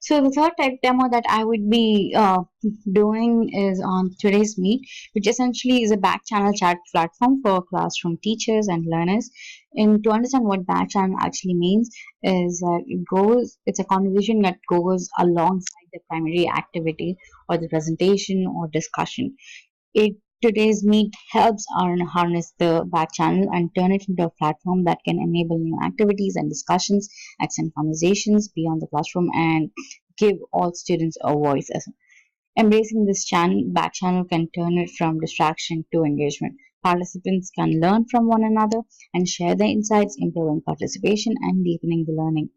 So the third type demo that I would be doing is on today's Meet, which essentially is a back channel chat platform for classroom teachers and learners. And to understand what back channel actually means is that it's a conversation that goes alongside the primary activity or the presentation or discussion. It Today's Meet helps harness the back channel and turn it into a platform that can enable new activities and discussions, extend conversations beyond the classroom, and give all students a voice. Embracing this back channel can turn it from distraction to engagement. Participants can learn from one another and share their insights, improving participation and deepening the learning.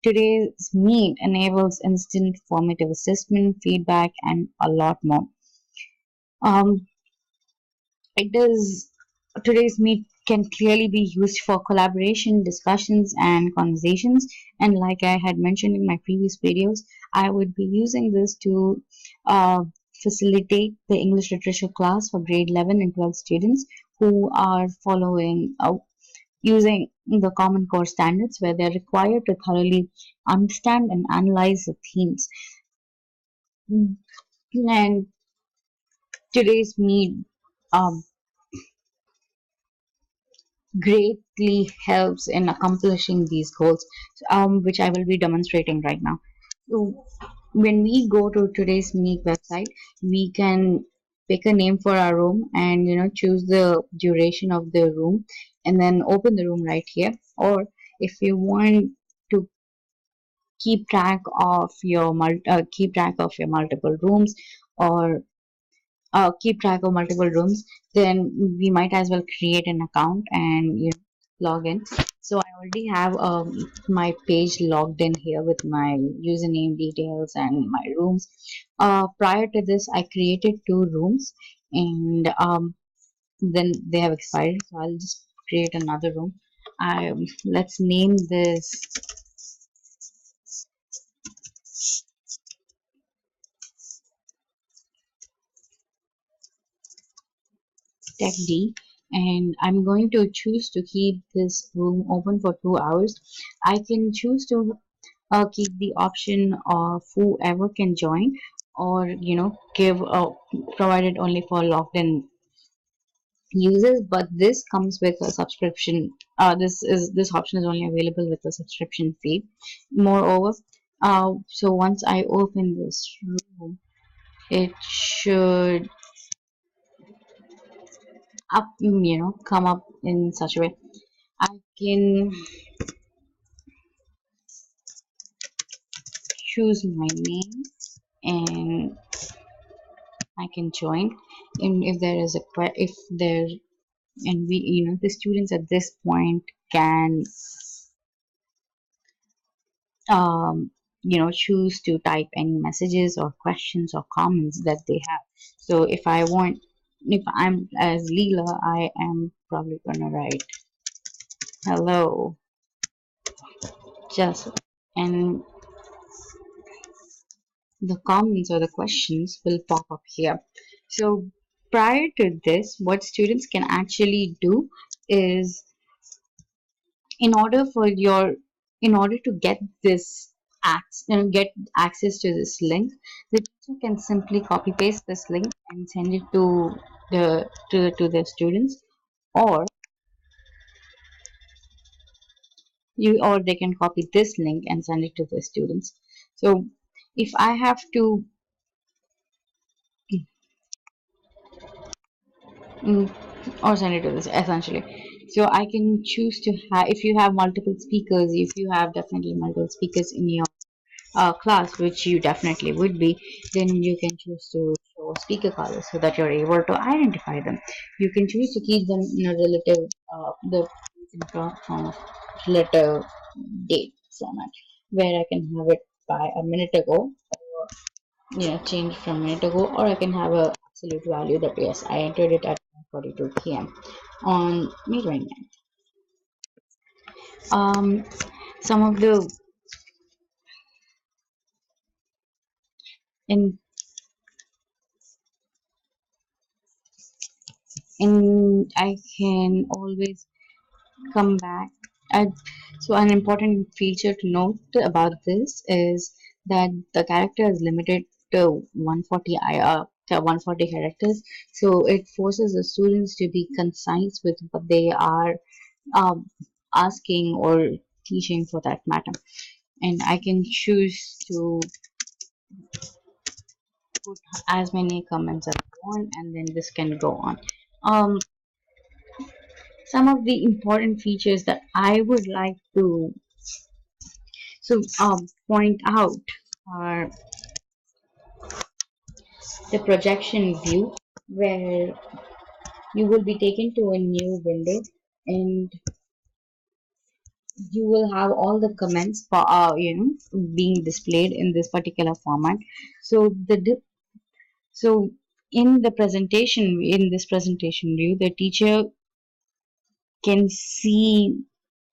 Today's Meet enables instant formative assessment, feedback, and a lot more. Um, it does Today's Meet can clearly be used for collaboration, discussions, and conversations. And like I had mentioned in my previous videos, I would be using this to uh, facilitate the English literature class for grade 11 and 12 students who are following using the Common Core standards, where they're required to thoroughly understand and analyze the themes. And today's Meet um, greatly helps in accomplishing these goals, which I will be demonstrating right now. So when we go to today's Meet website, we can pick a name for our room and choose the duration of the room and then open the room right here. Or if you want to keep track of your multiple rooms, or keep track of multiple rooms, then we might as well create an account and log in. So I already have my page logged in here with my username details and my rooms. Prior to this, I created two rooms, and then they have expired. So I'll just create another room. Let's name this Tech D, and I'm going to choose to keep this room open for 2 hours. I can choose to keep the option of whoever can join, or give provided only for logged in users. But this comes with a subscription. This option is only available with a subscription fee. Moreover, so once I open this room, it should come up in such a way. I can choose my name and I can join. And if there is a if there and we the students at this point can um, choose to type any messages or questions or comments that they have. So if I'm as Leela, I am probably gonna write hello, just, and the comments or the questions will pop up here. So prior to this, what students can actually do is, in order for your in order to get get access to this link, the teacher can simply copy paste this link and send it to the students, or they can copy this link and send it to the students. So if I have to mm, or send it to this essentially, so I can choose to have, if you have multiple speakers, if you have definitely multiple speakers in your class, which you definitely would be, then you can choose to show speaker colors so that you're able to identify them. You can choose to keep them in a relative date format, where I can have it by a minute ago, change from a minute ago, or I can have a absolute value that yes, I entered it at 42 p.m. on May 29th. Some of the in I can always come back. I, so an important feature to note about this is that the character is limited to 140 characters, so it forces the students to be concise with what they are um, asking or teaching for that matter. And I can choose to put as many comments as I want, and then this can go on. Um, some of the important features that I would like to point out are the projection view, where you will be taken to a new window and you will have all the comments for being displayed in this particular format. So so in this presentation view, the teacher can see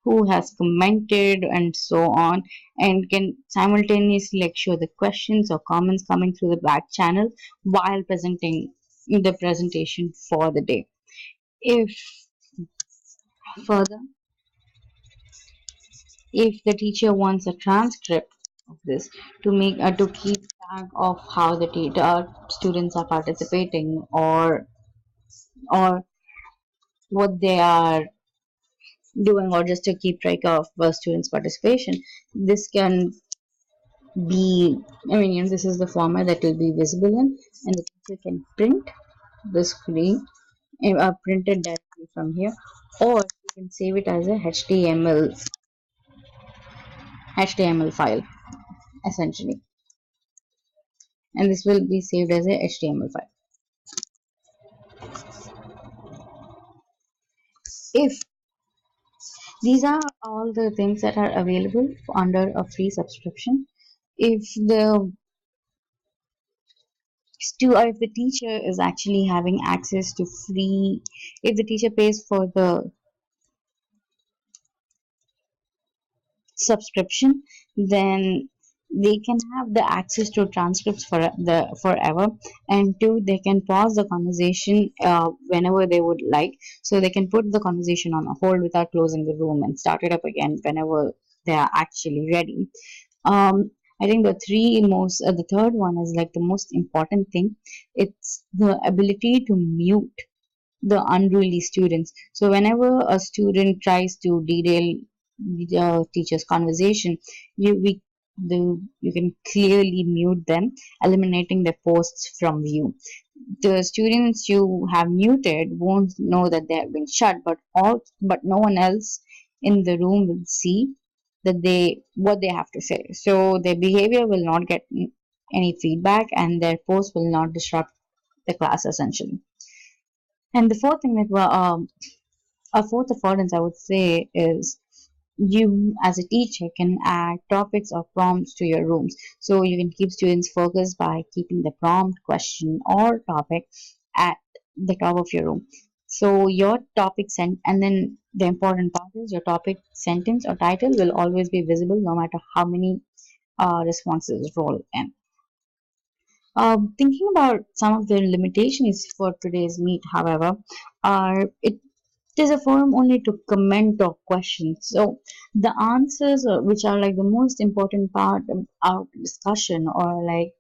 who has commented and so on, and can simultaneously like show the questions or comments coming through the back channel while presenting the presentation for the day. If further, if the teacher wants a transcript of this to keep track of how students are participating, or what they are doing, or just to keep track of students participation, this can be, this is the format that will be visible in, and the teacher can print the screen, print it directly from here, or you can save it as a HTML file essentially, and this will be saved as a HTML file. If these are all the things that are available under a free subscription, if the if the teacher is actually having access to free, if the teacher pays for the subscription, then they can have the access to transcripts for the forever. And two, they can pause the conversation whenever they would like, so they can put the conversation on a hold without closing the room and start it up again whenever they are actually ready. I think the third one is like the most important thing. It's the ability to mute the unruly students. So whenever a student tries to derail the teacher's conversation, you can clearly mute them, eliminating their posts from view. The students you have muted won't know that they have been shut, but no one else in the room will see that what they have to say. So their behavior will not get any feedback, and their post will not disrupt the class essentially. And the fourth thing a fourth affordance I would say is, you as a teacher can add topics or prompts to your rooms. So you can keep students focused by keeping the prompt, question, or topic at the top of your room. So your and then the important part is your topic, sentence, or title will always be visible no matter how many responses roll in. Thinking about some of the limitations for today's meet, however, it is a forum only to comment or question. So the answers, which are like the most important part of our discussion, or like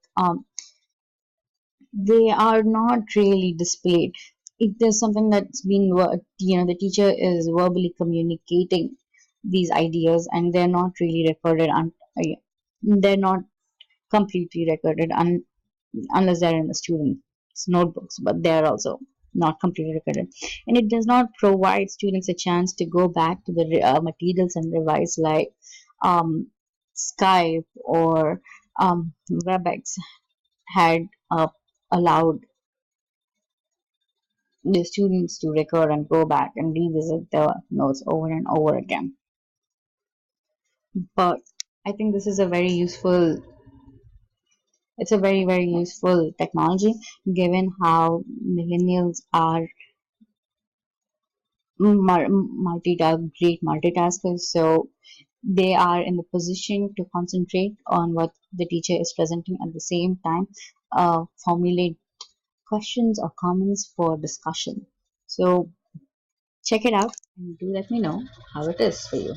they are not really displayed. If there's something that's been, the teacher is verbally communicating these ideas, and they're not really recorded, they're not completely recorded, unless they're in the students' notebooks, but they're also not completely recorded. And it does not provide students a chance to go back to the materials and revise, like um, Skype or WebEx had allowed the students to record and go back and revisit the notes over and over again. But I think this is a very useful it's a very, very useful technology, given how millennials are great multitaskers. So they are in the position to concentrate on what the teacher is presenting, at the same time formulate questions or comments for discussion. So check it out and do let me know how it is for you.